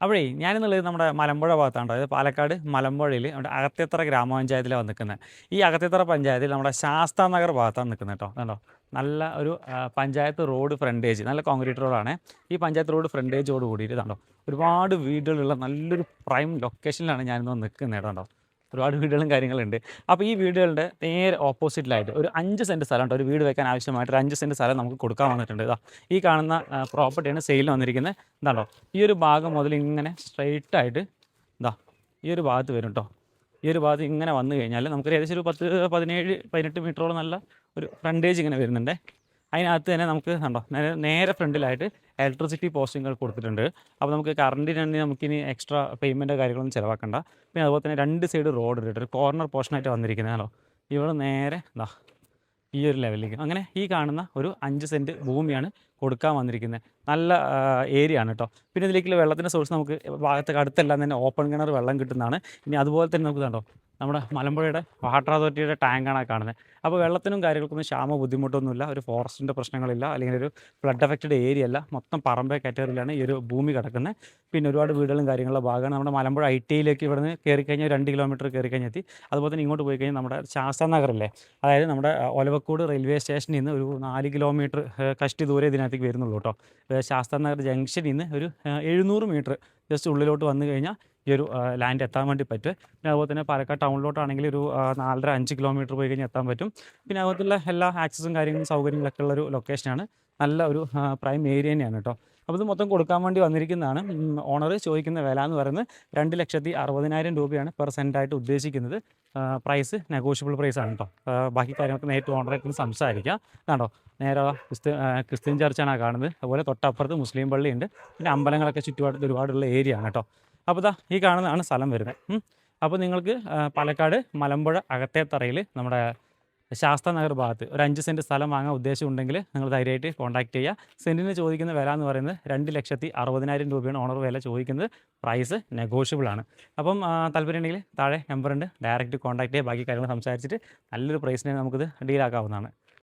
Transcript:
അപ്പോഴേ ഞാനിന്നുള്ളത് നമ്മുടെ മലമ്പുഴ ഭാഗത്താണ്. അതായത് പാലക്കാട് മലമ്പുഴയിൽ നമ്മുടെ അകത്തേത്തറ ഗ്രാമപഞ്ചായത്തിലാണ് നിൽക്കുന്നത്. ഈ അകത്തേത്തറ പഞ്ചായത്തിൽ നമ്മുടെ ശാസ്താ നഗർ ഭാഗത്താണ് നിൽക്കുന്നത് കേട്ടോ. കണ്ടോ, നല്ല ഒരു പഞ്ചായത്ത് റോഡ് ഫ്രണ്ടേജ്, നല്ല കോൺക്രീറ്റ് റോഡാണ്. ഈ പഞ്ചായത്ത് റോഡ് ഫ്രണ്ടേജോട് കൂടിയിട്ട് കണ്ടോ ഒരുപാട് വീടുകളുള്ള നല്ലൊരു പ്രൈം ലൊക്കേഷനിലാണ് ഞാനിന്ന് നിൽക്കുന്നത് കേട്ടോ. ഒരുപാട് വീടുകളും കാര്യങ്ങളുണ്ട്. അപ്പോൾ ഈ വീടുകളുടെ നേരെ ഓപ്പോസിറ്റിലായിട്ട് ഒരു 5 സെൻറ്റ് സ്ഥലം ഉണ്ട്. ഒരു വീട് വെക്കാൻ ആവശ്യമായിട്ട് ഒരു 5 സെൻറ്റ് സ്ഥലം നമുക്ക് കൊടുക്കാൻ വന്നിട്ടുണ്ട്. ഇതാ ഈ കാണുന്ന പ്രോപ്പർട്ടിയാണ് സെയിലിന് വന്നിരിക്കുന്നത്. എന്താണോ ഈ ഒരു ഭാഗം മുതൽ ഇങ്ങനെ സ്ട്രെയിറ്റ് ആയിട്ട് ഇതാ ഈ ഒരു ഭാഗത്ത് വരും കേട്ടോ. ഈ ഒരു ഭാഗത്ത് ഇങ്ങനെ വന്നു കഴിഞ്ഞാൽ നമുക്കൊരു ഏകദേശം ഒരു 17-18 മീറ്ററോളം നല്ല ഒരു ഫ്രണ്ടേജ് ഇങ്ങനെ വരുന്നുണ്ട്. അതിനകത്ത് തന്നെ നമുക്ക് കണ്ടോ നേരെ ഫ്രണ്ടിലായിട്ട് ഇലക്ട്രിസിറ്റി പോസ്റ്റുകൾ കൊടുത്തിട്ടുണ്ട്. അപ്പോൾ നമുക്ക് കറണ്ടിന് നമുക്കിനി എക്സ്ട്രാ പേയ്മെൻറ്റോ കാര്യങ്ങളൊന്നും ചിലവാക്കണ്ട. പിന്നെ അതുപോലെ തന്നെ 2 സൈഡ് റോഡ് ഇട്ടിട്ട് ഒരു കോർണർ പോർഷനായിട്ട് വന്നിരിക്കുന്നത് കേട്ടോ. ഇവിടെ നേരെ ഇതാ ഈ ഒരു ലെവലിലേക്ക് അങ്ങനെ ഈ കാണുന്ന ഒരു 5 സെൻറ്റ് ഭൂമിയാണ് കൊടുക്കാൻ വന്നിരിക്കുന്നത്. നല്ല ഏരിയ ആണ് കേട്ടോ. പിന്നെ ഇതിലേക്കുള്ള വെള്ളത്തിൻ്റെ സോഴ്സ് നമുക്ക് ഭാഗത്തൊക്കെ അടുത്തെല്ലാം തന്നെ ഓപ്പൺ കിണർ വെള്ളം കിട്ടുന്നതാണ്. ഇനി അതുപോലെ തന്നെ നമുക്ക് കണ്ടോ നമ്മുടെ മലമ്പുഴയുടെ വാട്ടർ അതോറിറ്റിയുടെ ടാങ്കാണ് കാണുന്നത്. അപ്പോൾ വെള്ളത്തിനും കാര്യങ്ങൾക്കൊന്നും ക്ഷാമ ബുദ്ധിമുട്ടൊന്നുമില്ല. ഒരു ഫോറസ്റ്റിൻ്റെ പ്രശ്നങ്ങളില്ല, അല്ലെങ്കിൽ ഒരു ഫ്ലഡ് അഫക്റ്റഡ് ഏരിയ അല്ല. മൊത്തം പറമ്പ് കാറ്റഗറിയിലാണ് ഈ ഒരു ഭൂമി കിടക്കുന്നത്. പിന്നെ ഒരുപാട് വീടുകളും കാര്യങ്ങളുള്ള ഭാഗമാണ്. നമ്മുടെ മലമ്പുഴ ITയിലേക്ക് ഇവിടുന്ന് കയറി കഴിഞ്ഞാൽ 2 കിലോമീറ്റർ കയറി കഴിഞ്ഞാൽ എത്തി. അതുപോലെ തന്നെ ഇങ്ങോട്ട് പോയി കഴിഞ്ഞാൽ നമ്മുടെ ശാസ്താ നഗറില്ലേ, അതായത് നമ്മുടെ ഒലവക്കോട് റെയിൽവേ സ്റ്റേഷനിൽ നിന്ന് ഒരു 4 കിലോമീറ്റർ കഷ്ടി ദൂരെ ഇതിനകത്തേക്ക് വരുന്നുള്ളൂ കേട്ടോ. ശാസ്താ നഗർ ജംഗ്ഷനിൽ നിന്ന് ഒരു 700 മീറ്റർ ജസ്റ്റ് ഉള്ളിലോട്ട് വന്നു കഴിഞ്ഞാൽ ഈ ഒരു ലാൻഡ് എത്താൻ വേണ്ടി പറ്റും. പിന്നെ അതുപോലെ തന്നെ പാലക്കാട് ടൗണിലോട്ടാണെങ്കിൽ ഒരു 4.5 കിലോമീറ്റർ പോയി കഴിഞ്ഞാൽ എത്താൻ പറ്റും. പിന്നെ അതുപോലുള്ള എല്ലാ ആക്സസും കാര്യങ്ങളും സൗകര്യങ്ങളൊക്കെ ഉള്ളൊരു ലൊക്കേഷനാണ്. നല്ല ഒരു പ്രൈം ഏരിയ തന്നെയാണ് കേട്ടോ. അപ്പോൾ ഇത് മൊത്തം കൊടുക്കാൻ വേണ്ടി വന്നിരിക്കുന്നതാണ്. ഓണർ ചോദിക്കുന്ന വില എന്ന് പറയുന്നത് 2,60,000 രൂപയാണ് പെർ സെൻറ്റായിട്ട് ഉദ്ദേശിക്കുന്നത്. പ്രൈസ് നെഗോഷ്യബിൾ പ്രൈസാണ് കേട്ടോ. ബാക്കി കാര്യങ്ങൾക്ക് നേരിട്ട് ഓണറായിട്ട് സംസാരിക്കാം. കണ്ടോ നേരെ ക്രിസ്ത്യൻ ചർച്ചാണ് കാണുന്നത്. അതുപോലെ തൊട്ടപ്പുറത്ത് മുസ്ലിം പള്ളിയുണ്ട്. പിന്നെ അമ്പലങ്ങളൊക്കെ ചുറ്റുപാടത്ത് ഒരുപാടുള്ള ഏരിയ ആണ് കേട്ടോ. അപ്പോൾ ഇതാ ഈ കാണുന്നതാണ് സ്ഥലം വരുന്നത്. അപ്പോൾ നിങ്ങൾക്ക് പാലക്കാട് മലമ്പുഴ അകത്തേത്തറയിൽ നമ്മുടെ ശാസ്താ നഗർ ഭാഗത്ത് ഒരു 5 സെൻറ്റ് സ്ഥലം വാങ്ങാൻ ഉദ്ദേശമുണ്ടെങ്കിൽ നിങ്ങൾ ധൈര്യമായിട്ട് കോൺടാക്ട് ചെയ്യുക. സെൻറ്റിന് ചോദിക്കുന്ന വില എന്ന് പറയുന്നത് 2,60,000 രൂപയാണ് ഓണർ വില ചോദിക്കുന്നത്. പ്രൈസ് നെഗോഷ്യബിൾ ആണ്. അപ്പം താല്പര്യം ഉണ്ടെങ്കിൽ താഴെ നമ്പറുണ്ട്, ഡയറക്റ്റ് കോൺടാക്ട് ചെയ്യുക. ബാക്കി കാര്യങ്ങൾ സംസാരിച്ചിട്ട് നല്ലൊരു പ്രൈസിന് നമുക്കിത് ഡീലാക്കാവുന്നതാണ്.